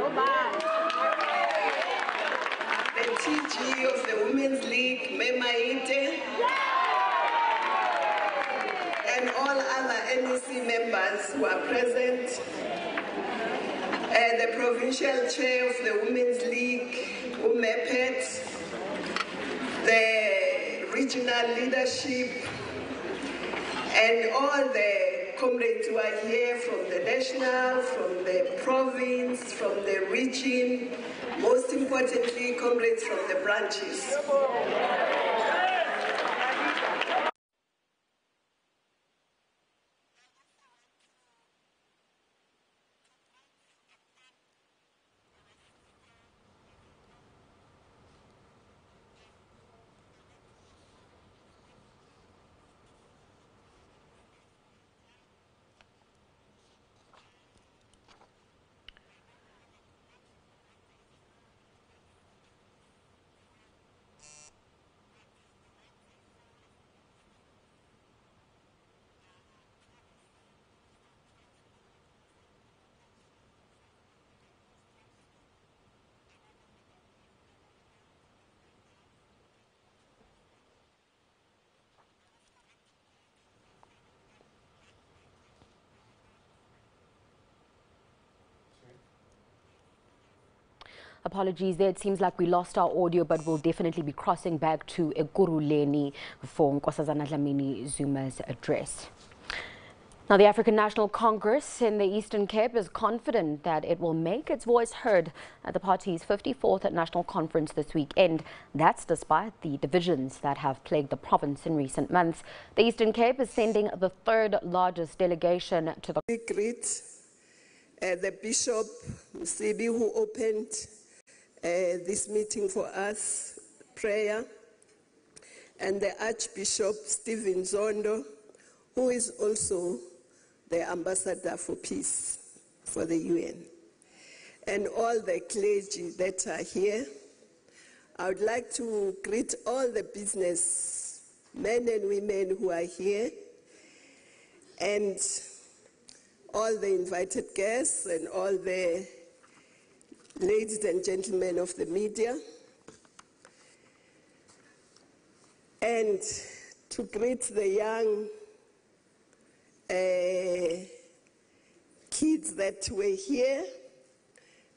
the TG of the Women's League, Memaite, and all other NEC members who are present, the provincial chair of the Women's League, UMEPET, the regional leadership, and all the comrades who are here from the national, from the province, from the region, most importantly, comrades from the branches. Apologies there. It seems like we lost our audio, but we'll definitely be crossing back to Ekurhuleni for Nkosazana Dlamini-Zuma's address. Now, the African National Congress in the Eastern Cape is confident that it will make its voice heard at the party's 54th National Conference this weekend. That's despite the divisions that have plagued the province in recent months. The Eastern Cape is sending the third largest delegation to the... We greet the Bishop Msibi, who opened this meeting for us, prayer, and the Archbishop Stephen Zondo, who is also the ambassador for peace for the UN, and all the clergy that are here. I would like to greet all the business men and women who are here, and all the invited guests and all the ladies and gentlemen of the media, and to greet the young kids that were here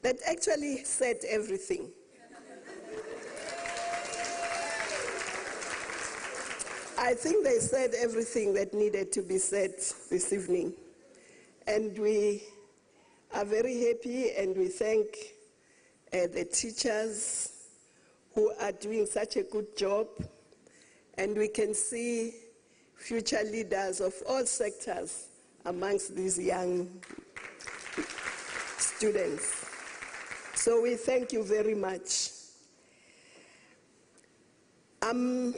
that actually said everything. I think they said everything that needed to be said this evening. And we are very happy, and we thank the teachers who are doing such a good job. And we can see future leaders of all sectors amongst these young students. So we thank you very much. I'm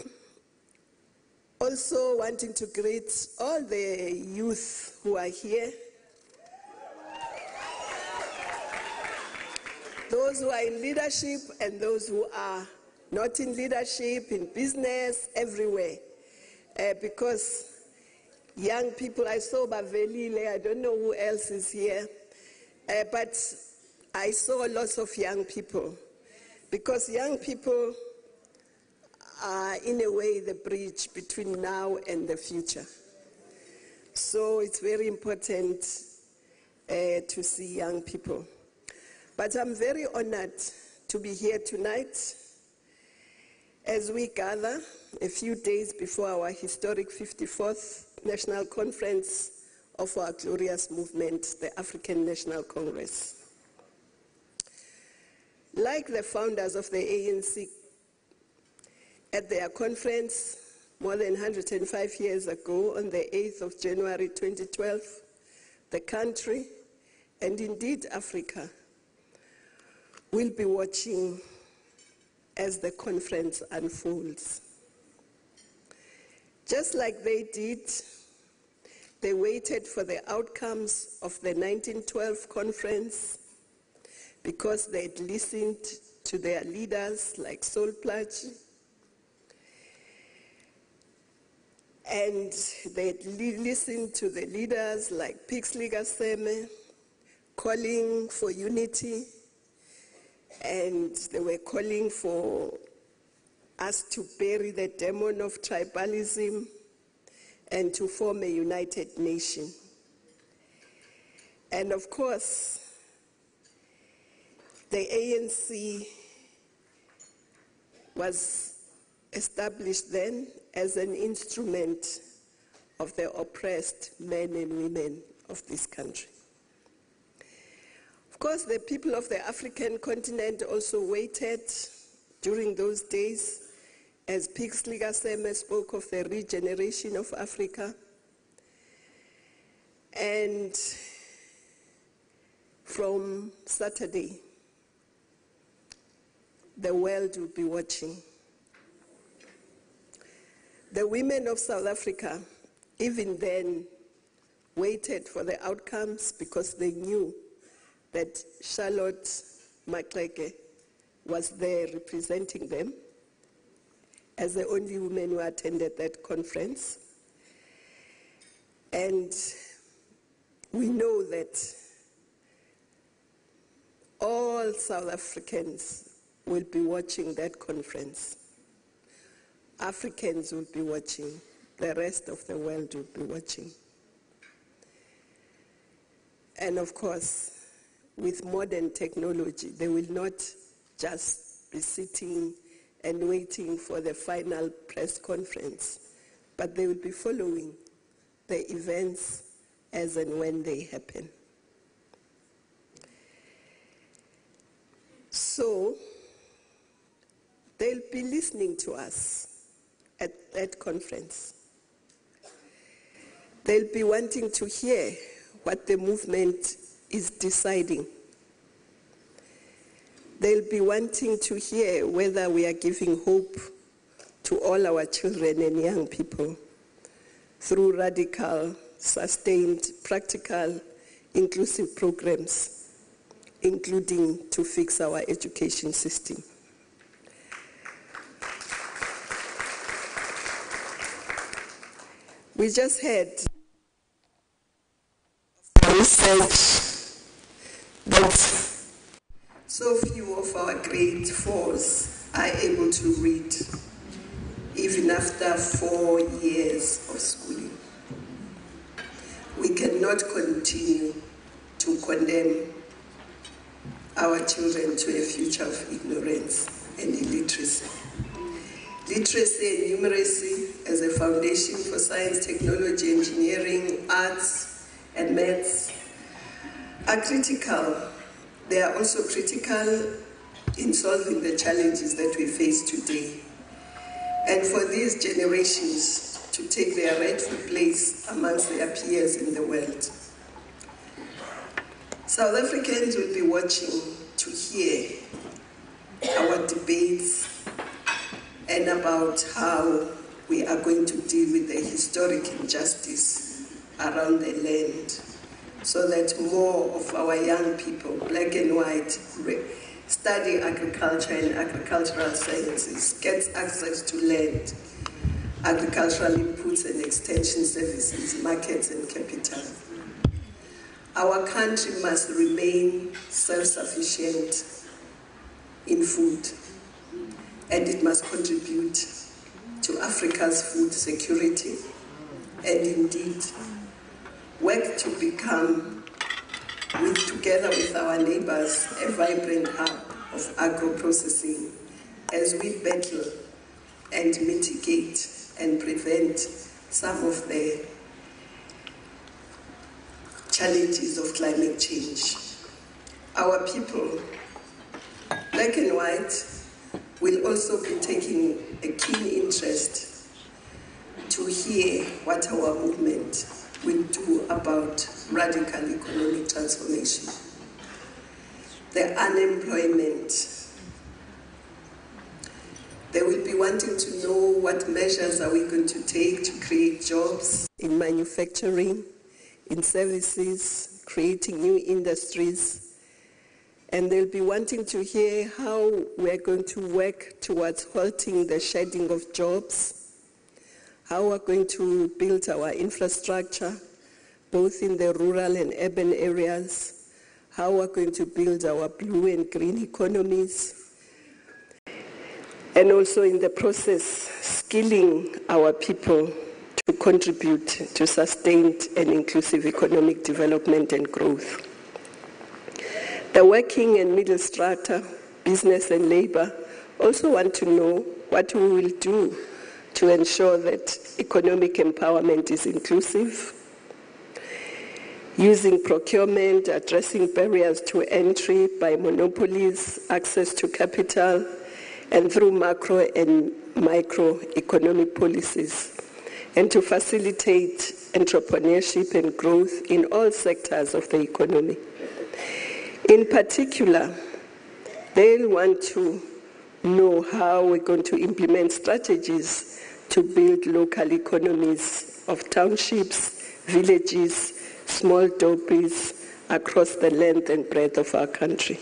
also wanting to greet all the youth who are here, those who are in leadership and those who are not in leadership, in business, everywhere. Because young people, I saw Bavelile, I don't know who else is here, but I saw lots of young people, because young people are in a way the bridge between now and the future. So it's very important to see young people. But I'm very honored to be here tonight as we gather a few days before our historic 54th National Conference of our glorious movement, the African National Congress. Like the founders of the ANC, at their conference more than 105 years ago, on the 8th of January 2012, the country, and indeed Africa, will be watching as the conference unfolds. Just like they did, they waited for the outcomes of the 1912 conference because they'd listened to their leaders like Sol Plaatje, and they'd listened to the leaders like Pixley Gaseme, calling for unity and they were calling for us to bury the demon of tribalism and to form a united nation. And of course, the ANC was established then as an instrument of the oppressed men and women of this country. Of course, the people of the African continent also waited during those days, as Pixley Gaseme spoke of the regeneration of Africa. And from Saturday, the world will be watching. The women of South Africa, even then, waited for the outcomes because they knew that Charlotte Maxeke was there representing them as the only woman who attended that conference. And we know that all South Africans will be watching that conference. Africans will be watching. The rest of the world will be watching. And of course, with modern technology, they will not just be sitting and waiting for the final press conference, but they will be following the events as and when they happen. So, they'll be listening to us at that conference. They'll be wanting to hear what the movement is deciding. They'll be wanting to hear whether we are giving hope to all our children and young people through radical, sustained, practical, inclusive programs, including to fix our education system. We just heard research that so few of our grade 4s are able to read, even after 4 years of schooling. We cannot continue to condemn our children to a future of ignorance and illiteracy. Literacy and numeracy as a foundation for science, technology, engineering, arts, and maths are critical. They are also critical in solving the challenges that we face today. And for these generations to take their rightful place amongst their peers in the world. South Africans will be watching to hear our debates and about how we are going to deal with the historic injustice around the land, so that more of our young people, black and white, study agriculture and agricultural sciences, get access to land, agricultural inputs and extension services, markets and capital. Our country must remain self-sufficient in food, and it must contribute to Africa's food security, and indeed work to become, together with our neighbors, a vibrant hub of agro-processing as we battle and mitigate and prevent some of the challenges of climate change. Our people, black and white, will also be taking a keen interest to hear what our movement will do about radical economic transformation. The unemployment. They will be wanting to know what measures are we going to take to create jobs in manufacturing, in services, creating new industries. And they'll be wanting to hear how we're going to work towards halting the shedding of jobs, how we're going to build our infrastructure, both in the rural and urban areas, how we're going to build our blue and green economies, and also in the process, skilling our people to contribute to sustained and inclusive economic development and growth. The working and middle strata, business and labor, also want to know what we will do to ensure that economic empowerment is inclusive, using procurement, addressing barriers to entry by monopolies, access to capital, and through macro and micro economic policies, and to facilitate entrepreneurship and growth in all sectors of the economy. In particular, they'll want to know how we're going to implement strategies to build local economies of townships, villages, small dopes across the length and breadth of our country.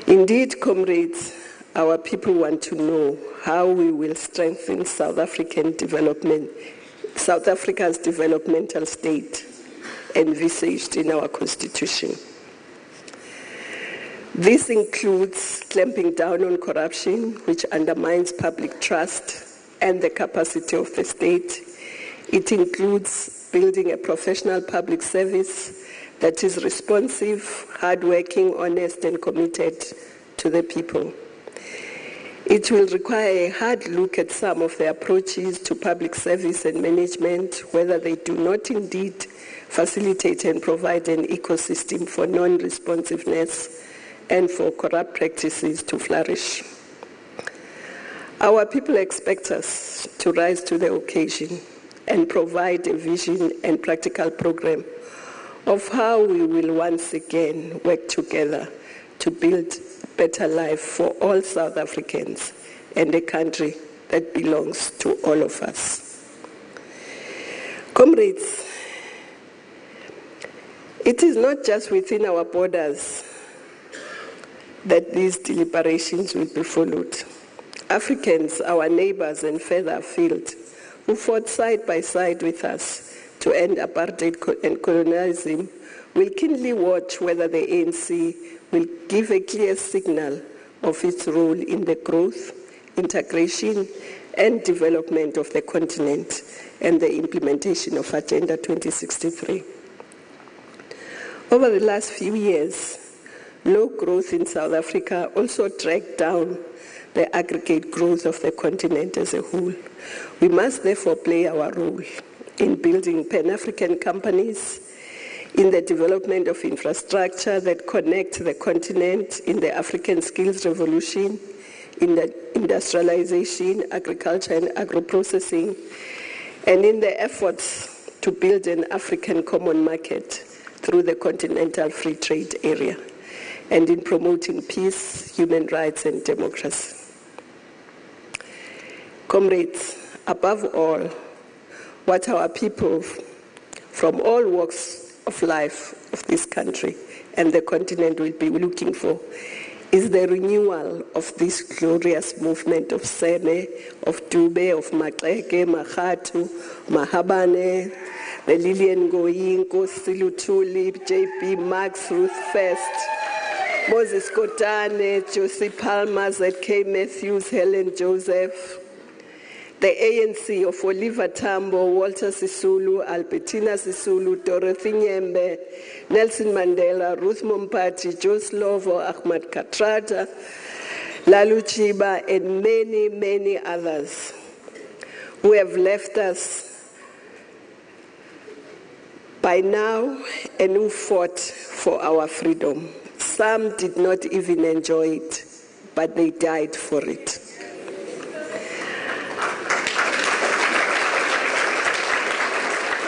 Indeed, comrades, our people want to know how we will strengthen South Africa's developmental state envisaged in our constitution. This includes clamping down on corruption, which undermines public trust and the capacity of the state. It includes building a professional public service that is responsive, hardworking, honest, and committed to the people. It will require a hard look at some of the approaches to public service and management, whether they do not indeed facilitate and provide an ecosystem for non-responsiveness and for corrupt practices to flourish. Our people expect us to rise to the occasion and provide a vision and practical program of how we will once again work together to build a better life for all South Africans and a country that belongs to all of us. Comrades, it is not just within our borders that these deliberations will be followed. Africans, our neighbors and further afield, who fought side by side with us to end apartheid and colonialism, will keenly watch whether the ANC will give a clear signal of its role in the growth, integration, and development of the continent and the implementation of Agenda 2063. Over the last few years, low growth in South Africa also dragged down the aggregate growth of the continent as a whole. We must therefore play our role in building Pan-African companies, in the development of infrastructure that connect the continent, in the African skills revolution, in the industrialization, agriculture and agro-processing, and in the efforts to build an African common market through the continental free trade area, and in promoting peace, human rights, and democracy. Comrades, above all, what our people from all walks of life of this country and the continent will be looking for is the renewal of this glorious movement of Sene, of Dube, of Maxeke, Magatu, Mahabane, the Lillian Ngoyi, Nkosi Luthuli, JP, Max, Ruth First, Moses Kotane, Josie Palmer, ZK Matthews, Helen Joseph, the ANC of Oliver Tambo, Walter Sisulu, Albertina Sisulu, Dorothy Nyembe, Nelson Mandela, Ruth Mompati, Joe Slovo, Ahmad Katrata, Lalu Chiba, and many, many others who have left us by now and who fought for our freedom. Some did not even enjoy it, but they died for it.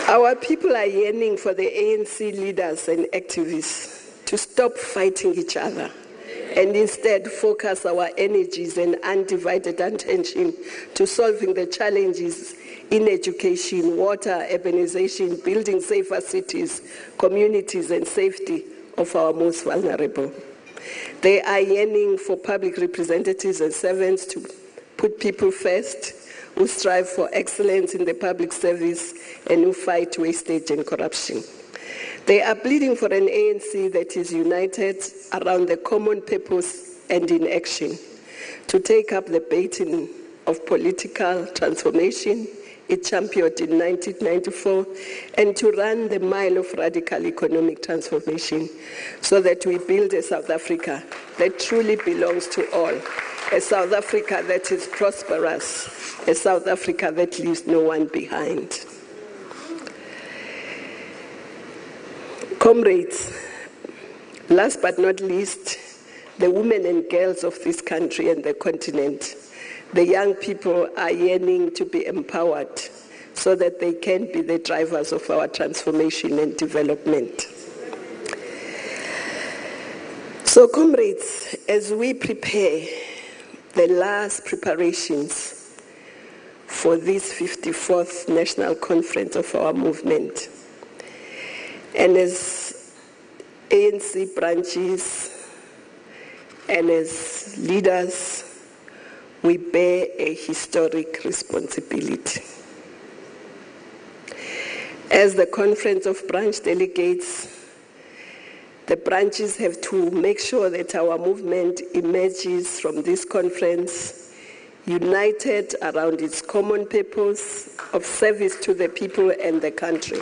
Our people are yearning for the ANC leaders and activists to stop fighting each other and instead focus our energies and undivided attention to solving the challenges in education, water, urbanization, building safer cities, communities, and safety of our most vulnerable. They are yearning for public representatives and servants to put people first, who strive for excellence in the public service and who fight wastage and corruption. They are pleading for an ANC that is united around the common purpose and in action, to take up the baton of political transformation it championed in 1994, and to run the mile of radical economic transformation so that we build a South Africa that truly belongs to all, a South Africa that is prosperous, a South Africa that leaves no one behind. Comrades, last but not least, the women and girls of this country and the continent, the young people are yearning to be empowered so that they can be the drivers of our transformation and development. So, comrades, as we prepare the last preparations for this 54th National Conference of our movement, and as ANC branches and as leaders, we bear a historic responsibility. As the Conference of Branch Delegates, the branches have to make sure that our movement emerges from this conference united around its common purpose of service to the people and the country.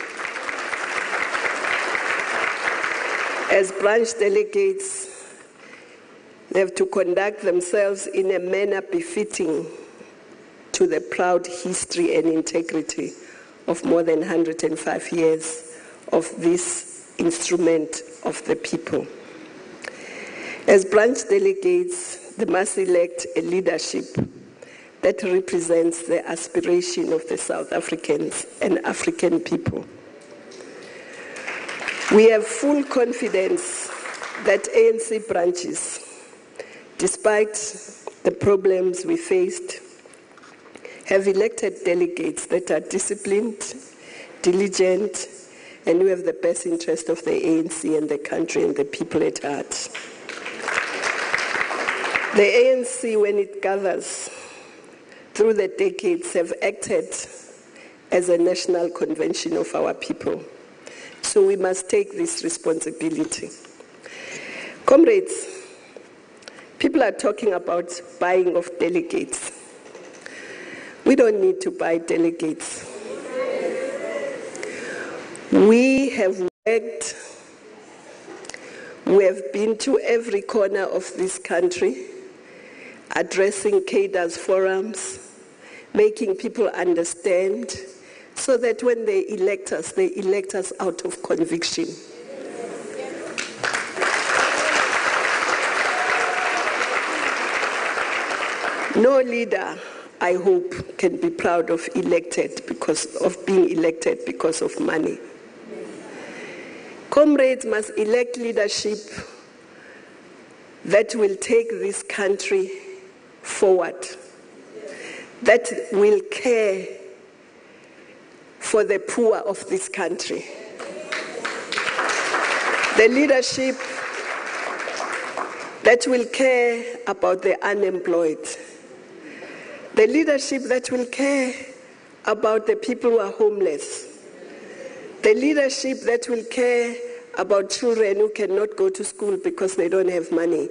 As branch delegates, they have to conduct themselves in a manner befitting to the proud history and integrity of more than 105 years of this instrument of the people. As branch delegates, they must elect a leadership that represents the aspiration of the South Africans and African people. We have full confidence that ANC branches, despite the problems we faced, have elected delegates that are disciplined, diligent, and who have the best interest of the ANC and the country and the people at heart. The ANC, when it gathers through the decades, have acted as a national convention of our people. So we must take this responsibility. Comrades, people are talking about buying of delegates. We don't need to buy delegates. We have worked, we have been to every corner of this country, addressing cadres forums, making people understand, so that when they elect us out of conviction. No leader, I hope, can be proud of being elected because of money. Comrades must elect leadership that will take this country forward, that will care for the poor of this country. The leadership that will care about the unemployed. The leadership that will care about the people who are homeless. The leadership that will care about children who cannot go to school because they don't have money.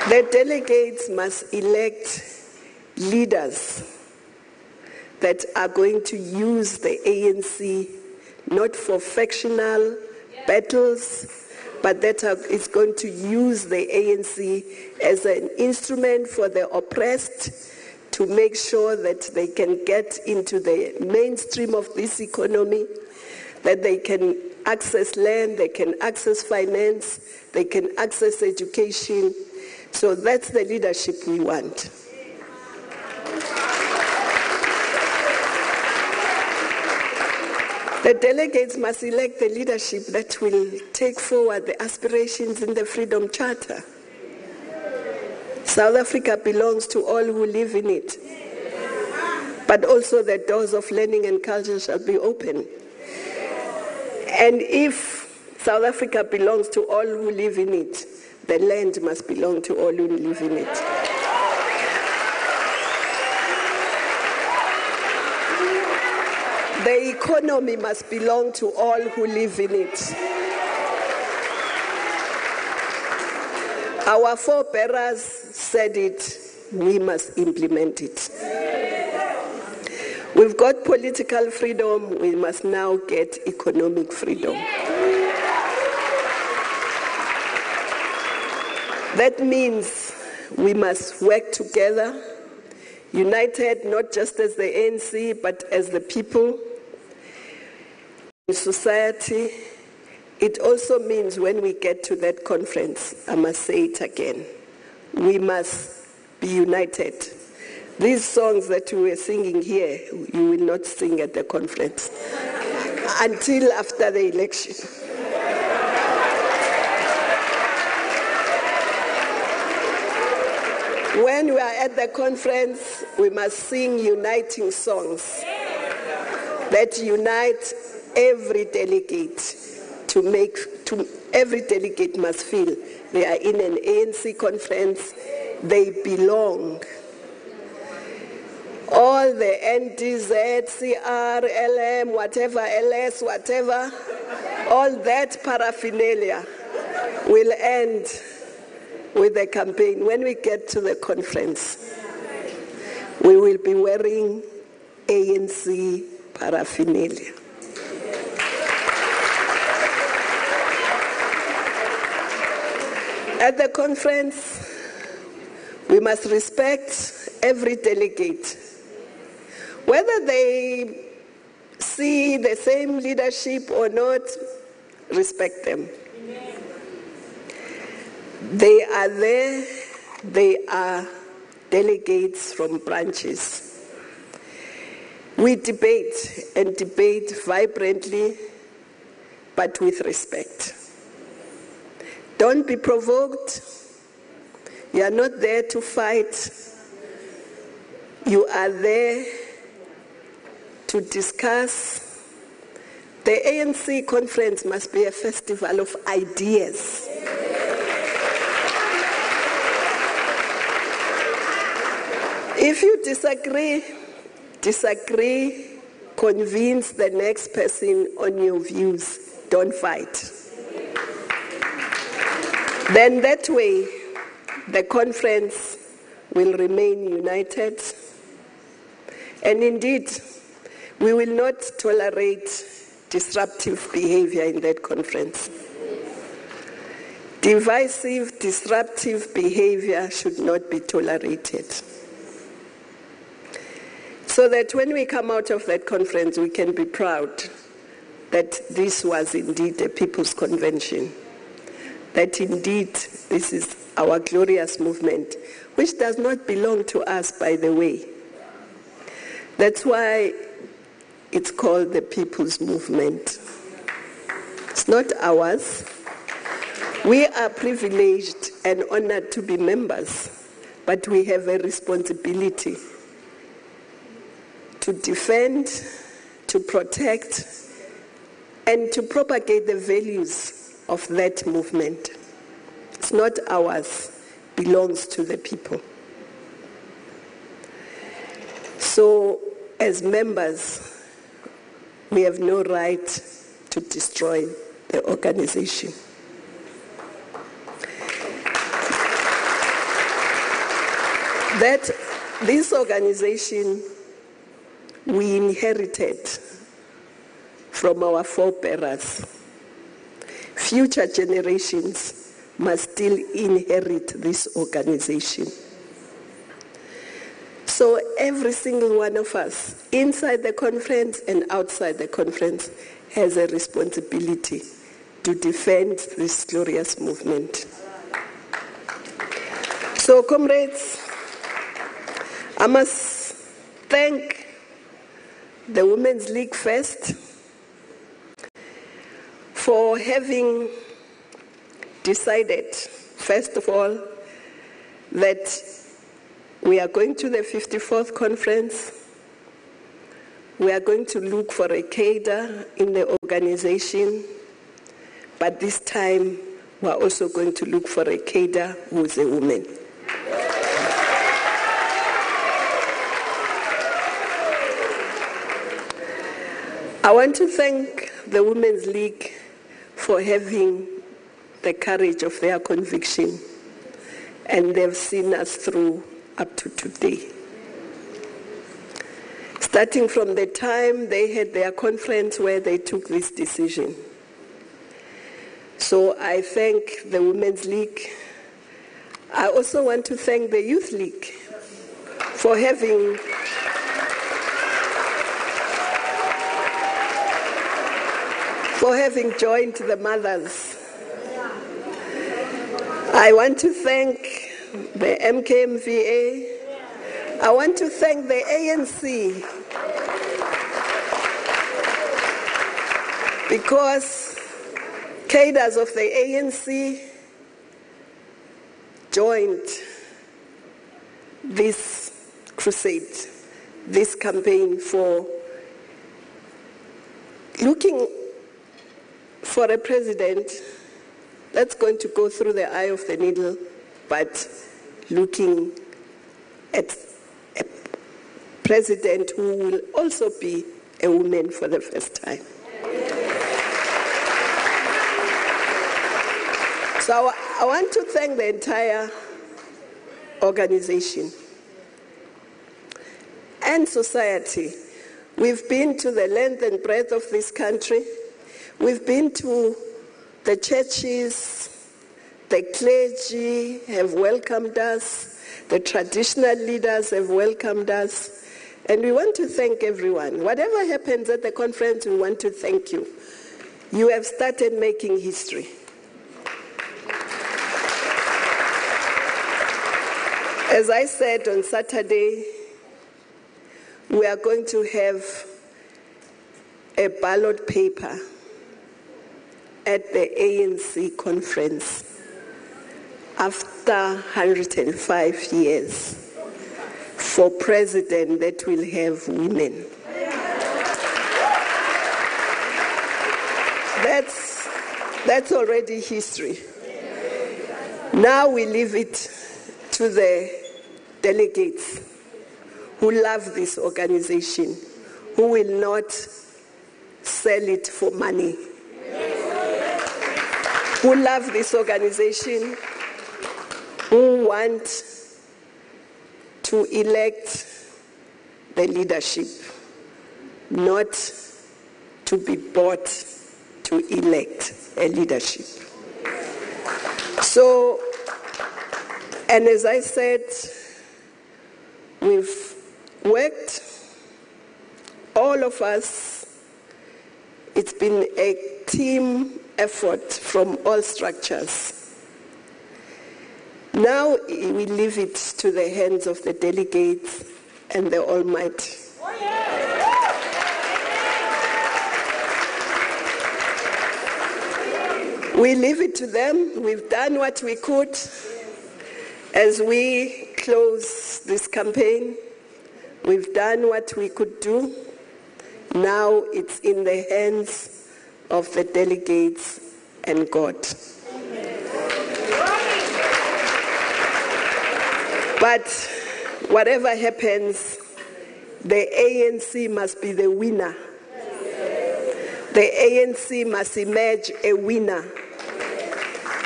The delegates must elect leaders that are going to use the ANC not for factional battles, but that is going to use the ANC as an instrument for the oppressed to make sure that they can get into the mainstream of this economy, that they can access land, they can access finance, they can access education. So that's the leadership we want. The delegates must elect the leadership that will take forward the aspirations in the Freedom Charter. South Africa belongs to all who live in it. But also the doors of learning and culture shall be open. And if South Africa belongs to all who live in it, the land must belong to all who live in it. The economy must belong to all who live in it. Our forebearers said it, we must implement it. We've got political freedom, we must now get economic freedom. That means we must work together, united not just as the ANC, but as the people in society. It also means when we get to that conference, I must say it again, we must be united. These songs that we were singing here, you will not sing at the conference until after the election. When we are at the conference, we must sing uniting songs that unite every delegate. Every delegate must feel they are in an ANC conference, they belong. All the NDZ, CR, LM, whatever, LS, whatever, all that paraphernalia will end with the campaign. When we get to the conference, we will be wearing ANC paraphernalia. At the conference, we must respect every delegate. Whether they see the same leadership or not, respect them. They are there, they are delegates from branches. We debate and debate vibrantly, but with respect. Don't be provoked. You are not there to fight. You are there to discuss. The ANC conference must be a festival of ideas. If you disagree, convince the next person on your views. Don't fight. Then that way, the conference will remain united. And indeed, we will not tolerate disruptive behavior in that conference. Divisive, disruptive behavior should not be tolerated. So that when we come out of that conference, we can be proud that this was indeed a people's convention. That indeed this is our glorious movement, which does not belong to us, by the way. That's why it's called the People's Movement. It's not ours. We are privileged and honored to be members, but we have a responsibility to defend, to protect, and to propagate the values of that movement. It's not ours, belongs to the people. So, as members, we have no right to destroy the organization. That this organization we inherited from our forebearers. Future generations must still inherit this organization. So every single one of us, inside the conference and outside the conference, has a responsibility to defend this glorious movement. So, comrades, I must thank the Women's League first for having decided, first of all, that we are going to the 54th conference. We are going to look for a cadre in the organization, but this time we are also going to look for a cadre who is a woman. I want to thank the Women's League for having the courage of their conviction, and they've seen us through up to today. Starting from the time they had their conference where they took this decision. So I thank the Women's League. I also want to thank the Youth League for having joined the mothers. I want to thank the MKMVA. I want to thank the ANC, because cadres of the ANC joined this crusade, this campaign for looking for a president that's going to go through the eye of the needle, but looking at a president who will also be a woman for the first time. So I want to thank the entire organization and society. We've been to the length and breadth of this country. We've been to the churches, the clergy have welcomed us, the traditional leaders have welcomed us, and we want to thank everyone. Whatever happens at the conference, we want to thank you. You have started making history. As I said on Saturday, we are going to have a ballot paper at the ANC conference after 105 years for president that will have women. That's already history. Now we leave it to the delegates who love this organization, who will not sell it for money, who love this organization, who want to elect the leadership, not to be bought to elect a leadership. So, and as I said, we've worked, all of us, it's been a team effort from all structures. Now we leave it to the hands of the delegates and the Almighty. We leave it to them. We've done what we could as we close this campaign. We've done what we could do. Now it's in the hands of the delegates and God. But whatever happens, the ANC must be the winner. The ANC must emerge a winner.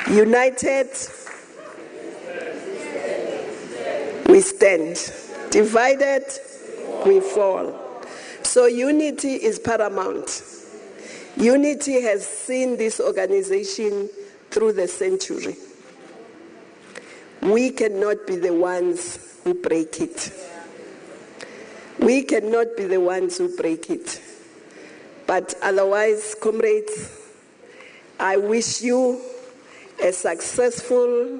United, we stand. Divided, we fall. So unity is paramount. Unity has seen this organization through the century. We cannot be the ones who break it. We cannot be the ones who break it. But otherwise, comrades, I wish you a successful,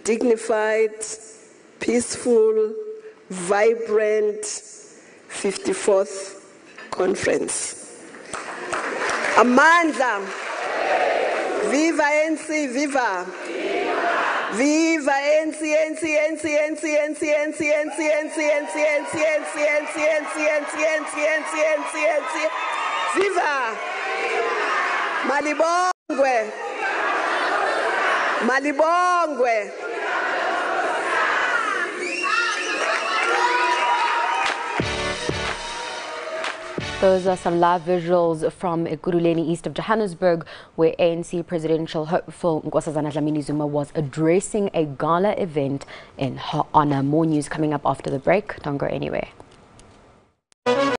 dignified, peaceful, vibrant 54th conference. Amandla, viva ANC, viva! Viva ANC, ANC, ANC, ANC, ANC, ANC, ANC, ANC, ANC, ANC, ANC, viva! Malibongwe! Malibongwe! Those are some live visuals from Ekurhuleni, east of Johannesburg, where ANC presidential hopeful Nkosazana Dlamini-Zuma was addressing a gala event in her honor. More news coming up after the break. Don't go anywhere.